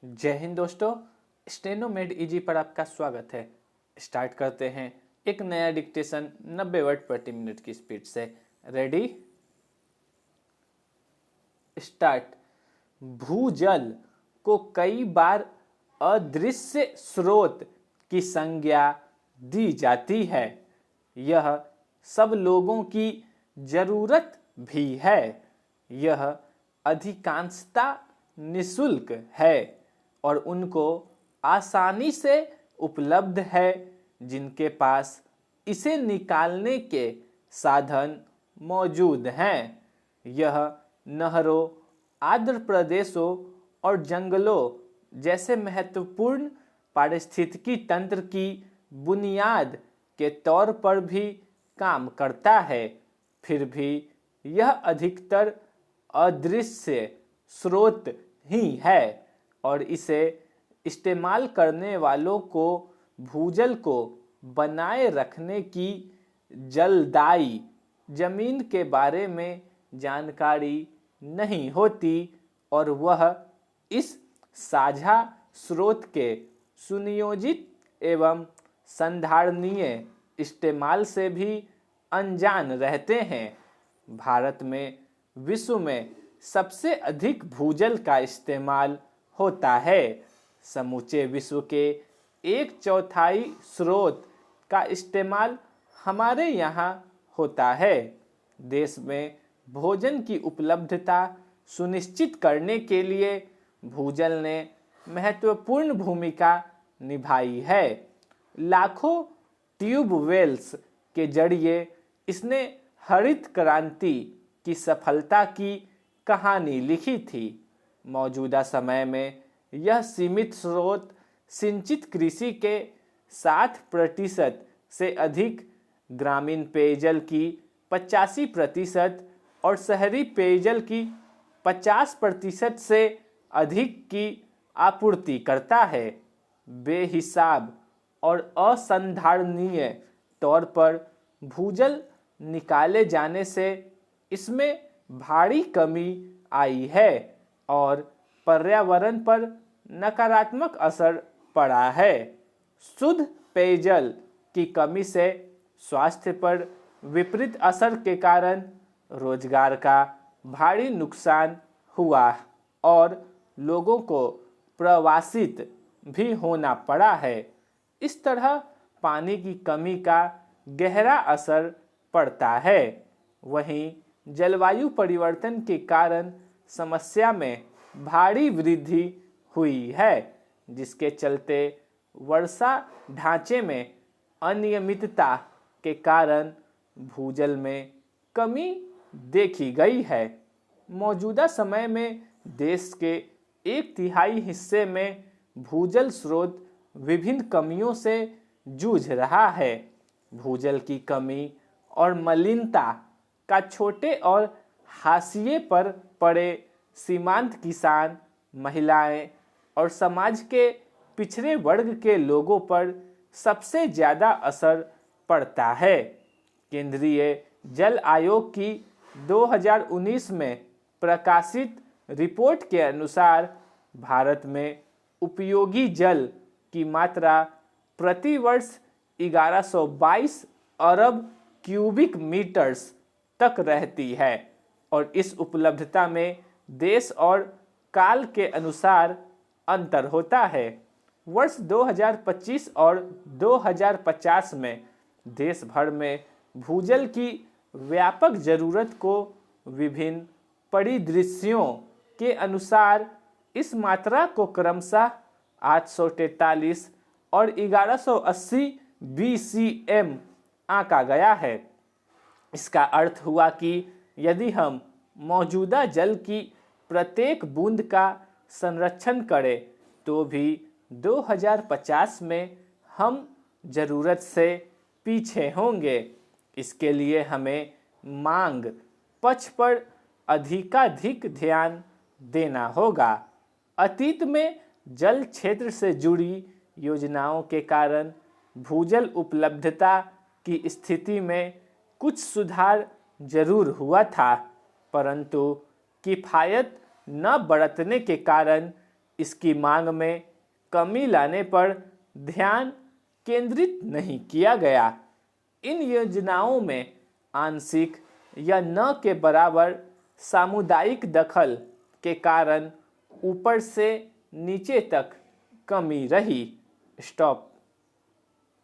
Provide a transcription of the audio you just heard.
जय हिंद दोस्तों। Steno made easy पर आपका स्वागत है। स्टार्ट करते हैं एक नया डिक्टेशन 90 वर्ड प्रति मिनट की स्पीड से। Ready start. भूजल को कई बार अदृश्य स्रोत की संज्ञा दी जाती है। यह सब लोगों की जरूरत भी है। यह अधिकांशता निःशुल्क है और उनको आसानी से उपलब्ध है जिनके पास इसे निकालने के साधन मौजूद हैं। यह नहरों, आर्द्र प्रदेशों और जंगलों जैसे महत्वपूर्ण पारिस्थितिकी तंत्र की बुनियाद के तौर पर भी काम करता है। फिर भी यह अधिकतर अदृश्य स्रोत ही है और इसे इस्तेमाल करने वालों को भूजल को बनाए रखने की जलदायी जमीन के बारे में जानकारी नहीं होती और वह इस साझा स्रोत के सुनियोजित एवं संधारणीय इस्तेमाल से भी अनजान रहते हैं। भारत में विश्व में सबसे अधिक भूजल का इस्तेमाल होता है। समूचे विश्व के 1/4 स्रोत का इस्तेमाल हमारे यहाँ होता है। देश में भोजन की उपलब्धता सुनिश्चित करने के लिए भूजल ने महत्वपूर्ण भूमिका निभाई है। लाखों ट्यूबवेल्स के जरिए इसने हरित क्रांति की सफलता की कहानी लिखी थी। मौजूदा समय में यह सीमित स्रोत सिंचित कृषि के 60% से अधिक, ग्रामीण पेयजल की 85% और शहरी पेयजल की 50% से अधिक की आपूर्ति करता है। बेहिसाब और असंधारणीय तौर पर भूजल निकाले जाने से इसमें भारी कमी आई है और पर्यावरण पर नकारात्मक असर पड़ा है। शुद्ध पेयजल की कमी से स्वास्थ्य पर विपरीत असर के कारण रोजगार का भारी नुकसान हुआ और लोगों को प्रवासित भी होना पड़ा है। इस तरह पानी की कमी का गहरा असर पड़ता है। वहीं जलवायु परिवर्तन के कारण समस्या में भारी वृद्धि हुई है, जिसके चलते वर्षा ढांचे में अनियमितता के कारण भूजल में कमी देखी गई है। मौजूदा समय में देश के 1/3 हिस्से में भूजल स्रोत विभिन्न कमियों से जूझ रहा है। भूजल की कमी और मलिनता का छोटे और हाशिए पर पड़े सीमांत किसान, महिलाएं और समाज के पिछड़े वर्ग के लोगों पर सबसे ज़्यादा असर पड़ता है। केंद्रीय जल आयोग की 2019 में प्रकाशित रिपोर्ट के अनुसार भारत में उपयोगी जल की मात्रा प्रति वर्ष 1122 अरब क्यूबिक मीटर्स तक रहती है और इस उपलब्धता में देश और काल के अनुसार अंतर होता है। वर्ष 2025 और 2050 में देश भर में भूजल की व्यापक जरूरत को विभिन्न परिदृश्यों के अनुसार इस मात्रा को क्रमशः 843 और 1180 BCM आंका गया है। इसका अर्थ हुआ कि यदि हम मौजूदा जल की प्रत्येक बूंद का संरक्षण करें तो भी 2050 में हम ज़रूरत से पीछे होंगे। इसके लिए हमें मांग पक्ष पर अधिकाधिक ध्यान देना होगा। अतीत में जल क्षेत्र से जुड़ी योजनाओं के कारण भूजल उपलब्धता की स्थिति में कुछ सुधार जरूर हुआ था, परंतु किफ़ायत न बरतने के कारण इसकी मांग में कमी लाने पर ध्यान केंद्रित नहीं किया गया। इन योजनाओं में आंशिक या न के बराबर सामुदायिक दखल के कारण ऊपर से नीचे तक कमी रही। स्टॉप।